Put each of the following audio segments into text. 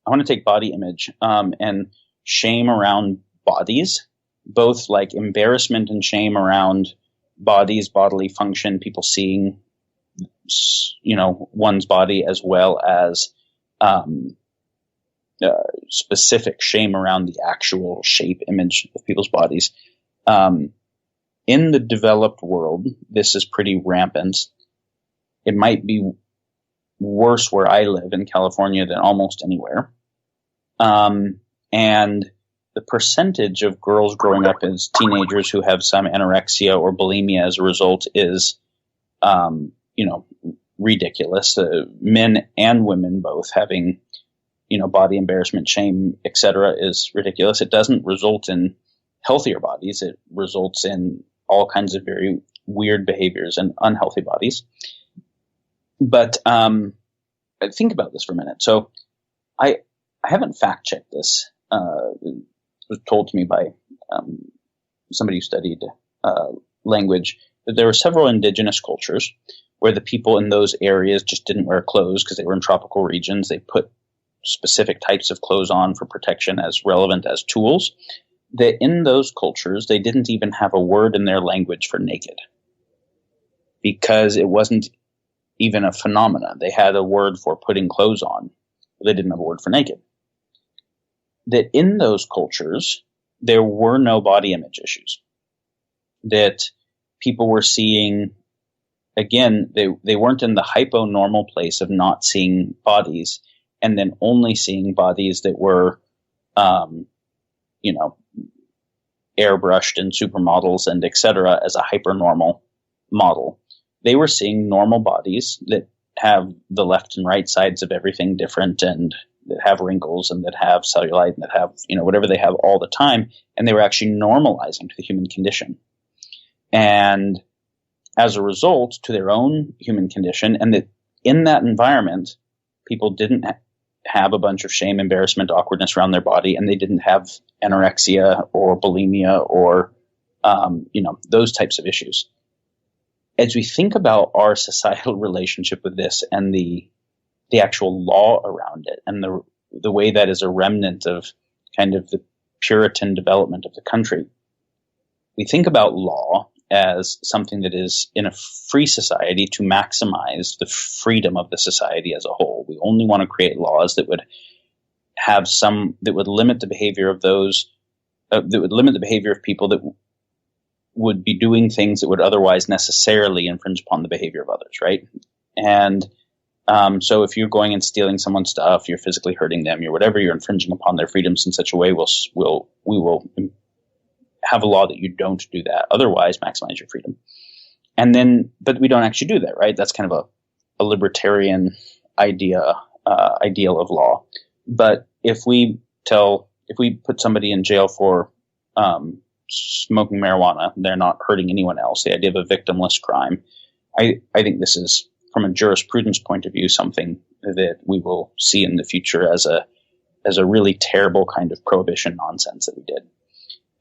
I want to take body image and shame around bodies, both like embarrassment and shame around bodies, bodily function, people seeing, one's body, as well as specific shame around the actual shape, image of people's bodies. In the developed world, this is pretty rampant. It might be worse where I live in California than almost anywhere. And the percentage of girls growing up as teenagers who have some anorexia or bulimia as a result is, ridiculous. Men and women both having, body embarrassment, shame, etc. is ridiculous. It doesn't result in healthier bodies. It results in all kinds of very weird behaviors and unhealthy bodies. But think about this for a minute. So I haven't fact-checked this. It was told to me by somebody who studied language that there were several indigenous cultures where the people in those areas just didn't wear clothes because they were in tropical regions. They put specific types of clothes on for protection as relevant as tools. That in those cultures, they didn't even have a word in their language for naked because it wasn't even a phenomenon. They had a word for putting clothes on, but they didn't have a word for naked. That in those cultures, there were no body image issues. That people were seeing, again, they weren't in the hypo-normal place of not seeing bodies and then only seeing bodies that were, airbrushed and supermodels and et cetera as a hyper-normal model. They were seeing normal bodies that have the left and right sides of everything different and that have wrinkles and that have cellulite and that have, whatever they have all the time. And they were actually normalizing to the human condition. And as a result, to their own human condition, and that in that environment, people didn't have a bunch of shame, embarrassment, awkwardness around their body, and they didn't have anorexia or bulimia or, those types of issues. As we think about our societal relationship with this and the actual law around it and the way that is a remnant of kind of the Puritan development of the country, we think about law as something that is in a free society to maximize the freedom of the society as a whole. We only want to create laws that would have that would limit the behavior of those, that would limit the behavior of people that would be doing things that would otherwise necessarily infringe upon the behavior of others, right? And so if you're going and stealing someone's stuff, you're physically hurting them, you're whatever, you're infringing upon their freedoms in such a way, we will have a law that you don't do that. Otherwise, maximize your freedom. And then, but we don't actually do that, right? That's kind of a libertarian ideal of law. But if we put somebody in jail for smoking marijuana, they're not hurting anyone else. The idea of a victimless crime. I think this is, from a jurisprudence point of view, something that we will see in the future as a really terrible kind of prohibition nonsense that we did.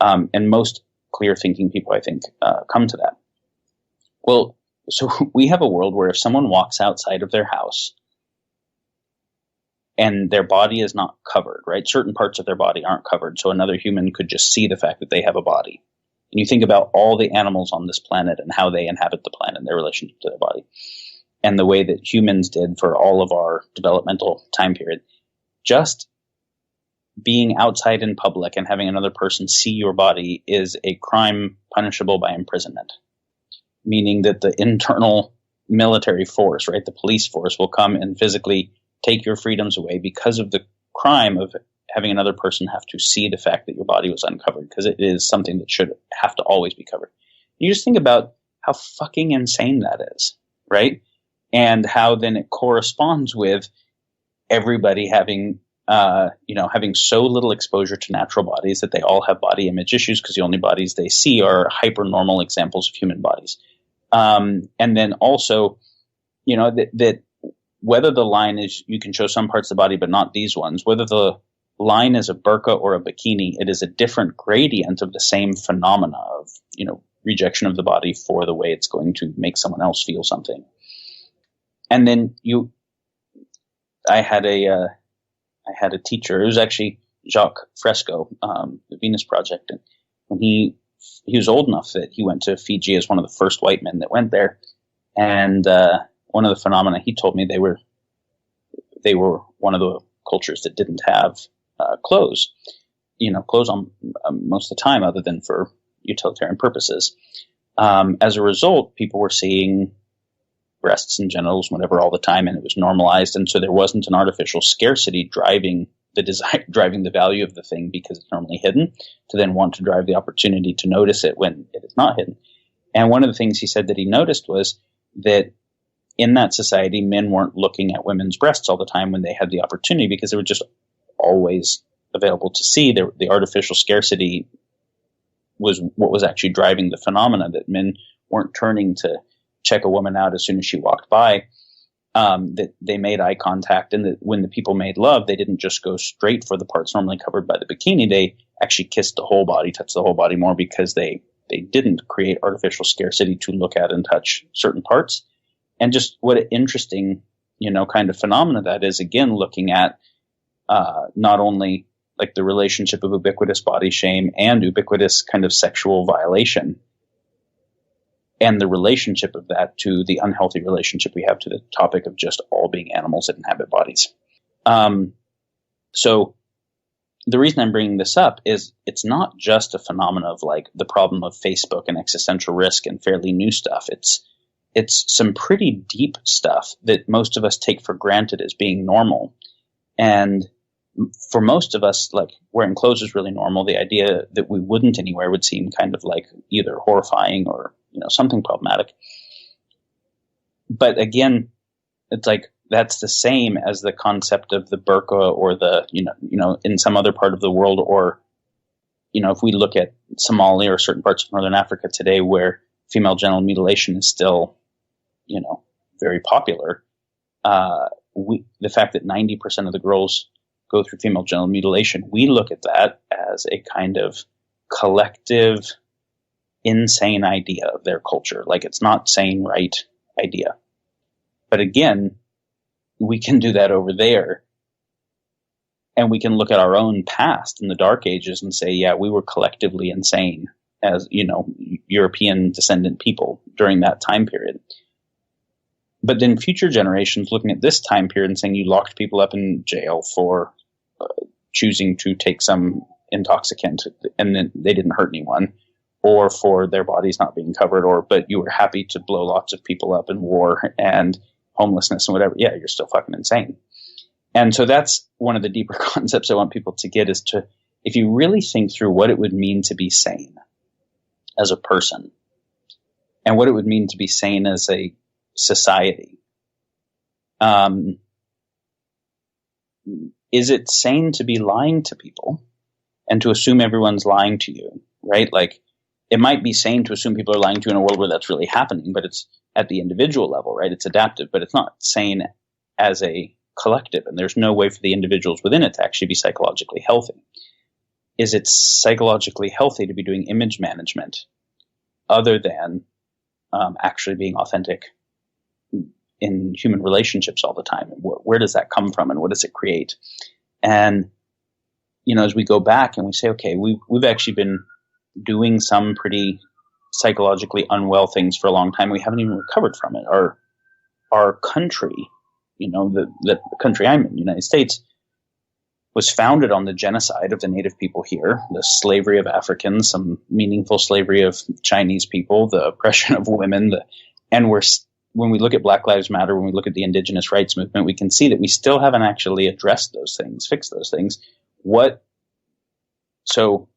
And most clear-thinking people, I think, come to that. Well, so we have a world where if someone walks outside of their house and their body is not covered, right? Certain parts of their body aren't covered, so another human could just see the fact that they have a body. And you think about all the animals on this planet and how they inhabit the planet and their relationship to their body, and the way that humans did for all of our developmental time period. Just being outside in public and having another person see your body is a crime punishable by imprisonment, meaning that the internal military force, right, the police force, will come and physically take your freedoms away because of the crime of having another person have to see the fact that your body was uncovered, because it is something that should have to always be covered. You just think about how fucking insane that is, right? And how then it corresponds with everybody having having so little exposure to natural bodies that they all have body image issues because the only bodies they see are hyper-normal examples of human bodies. And then also, that whether the line is, you can show some parts of the body but not these ones, whether the line is a burqa or a bikini, it is a different gradient of the same phenomena of, rejection of the body for the way it's going to make someone else feel something. And then I had I had a teacher. It was actually Jacques Fresco, the Venus Project, and when he was old enough that he went to Fiji as one of the first white men that went there. And one of the phenomena he told me, they were one of the cultures that didn't have clothes on most of the time, other than for utilitarian purposes. As a result, people were seeing breasts and genitals, whatever, all the time, and it was normalized. And so there wasn't an artificial scarcity driving the value of the thing because it's normally hidden, to then want to drive the opportunity to notice it when it is not hidden. And one of the things he said that he noticed was that in that society, men weren't looking at women's breasts all the time when they had the opportunity, because they were just always available to see. The artificial scarcity was what was actually driving the phenomena, that men weren't turning to check a woman out as soon as she walked by, that they made eye contact, and that when the people made love, they didn't just go straight for the parts normally covered by the bikini. They actually kissed the whole body, touched the whole body more, because they didn't create artificial scarcity to look at and touch certain parts. And just what an interesting, kind of phenomena that is, again, looking at not only like the relationship of ubiquitous body shame and ubiquitous kind of sexual violation, and the relationship of that to the unhealthy relationship we have to the topic of just all being animals that inhabit bodies. So the reason I'm bringing this up is it's not just a phenomenon of like the problem of Facebook and existential risk and fairly new stuff. It's some pretty deep stuff that most of us take for granted as being normal. And for most of us, like, wearing clothes is really normal. The idea that we wouldn't anywhere would seem kind of like either horrifying or, something problematic. But again, it's like that's the same as the concept of the burqa or the, in some other part of the world, or, if we look at Somalia or certain parts of Northern Africa today where female genital mutilation is still, very popular. The fact that 90% of the girls go through female genital mutilation, we look at that as a kind of collective, insane idea of their culture. Like, it's not sane, right idea. But again, we can do that over there. And we can look at our own past in the Dark Ages and say, yeah, we were collectively insane as, European descendant people during that time period. But then future generations looking at this time period and saying you locked people up in jail for choosing to take some intoxicant and then they didn't hurt anyone, or for their bodies not being covered, but you were happy to blow lots of people up in war and homelessness and whatever. Yeah, you're still fucking insane. And so that's one of the deeper concepts I want people to get, is to, if you really think through what it would mean to be sane as a person and what it would mean to be sane as a society, is it sane to be lying to people and to assume everyone's lying to you, right? Like, it might be sane to assume people are lying to you in a world where that's really happening, but it's at the individual level, right? It's adaptive, but it's not sane as a collective, and there's no way for the individuals within it to actually be psychologically healthy. Is it psychologically healthy to be doing image management other than actually being authentic in human relationships all the time? And where does that come from, and what does it create? And, as we go back and we say, okay, we've actually been doing some pretty psychologically unwell things for a long time. We haven't even recovered from it. Our country, the country I'm in, the United States, was founded on the genocide of the native people here, the slavery of Africans, some meaningful slavery of Chinese people, the oppression of women, when we look at Black Lives Matter, when we look at the indigenous rights movement, we can see that we still haven't actually addressed those things, fixed those things. So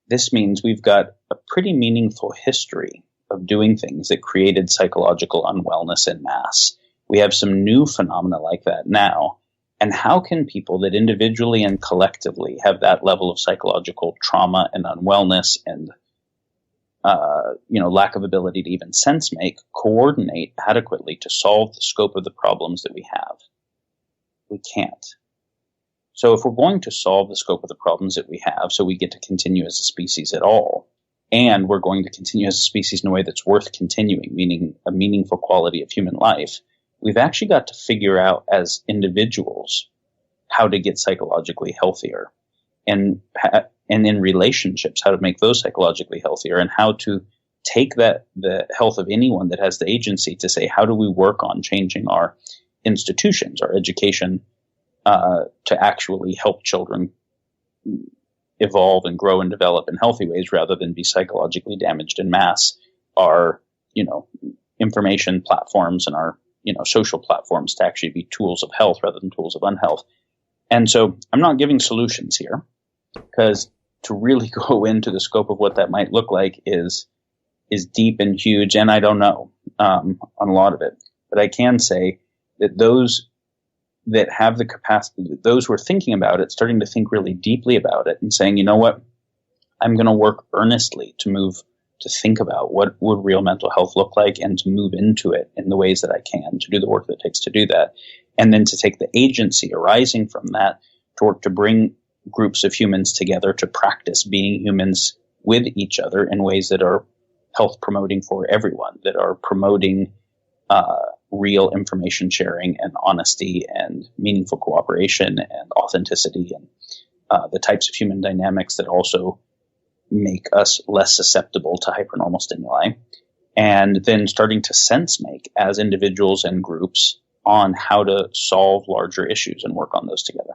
this means we've got a pretty meaningful history of doing things that created psychological unwellness en masse. We have some new phenomena like that now. And how can people that individually and collectively have that level of psychological trauma and unwellness and lack of ability to even sense make, coordinate adequately to solve the scope of the problems that we have? We can't. So if we're going to solve the scope of the problems that we have, so we get to continue as a species at all, and we're going to continue as a species in a way that's worth continuing, meaning a meaningful quality of human life, we've actually got to figure out as individuals how to get psychologically healthier, and in relationships, how to make those psychologically healthier, and how to take the health of anyone that has the agency to say, how do we work on changing our institutions, our education, to actually help children evolve and grow and develop in healthy ways rather than be psychologically damaged in mass. Our, information platforms and our, social platforms to actually be tools of health rather than tools of unhealth. And so I'm not giving solutions here, because to really go into the scope of what that might look like is deep and huge, and I don't know on a lot of it. But I can say that those that have the capacity, those who are thinking about it, starting to think really deeply about it and saying, you know what, I'm going to work earnestly to think about what would real mental health look like, and to move into it in the ways that I can, to do the work that it takes to do that. And then to take the agency arising from that to work to bring groups of humans together to practice being humans with each other in ways that are health promoting for everyone, that are promoting real information sharing and honesty and meaningful cooperation and authenticity, and the types of human dynamics that also make us less susceptible to hypernormal stimuli, and then starting to sense make as individuals and groups on how to solve larger issues and work on those together.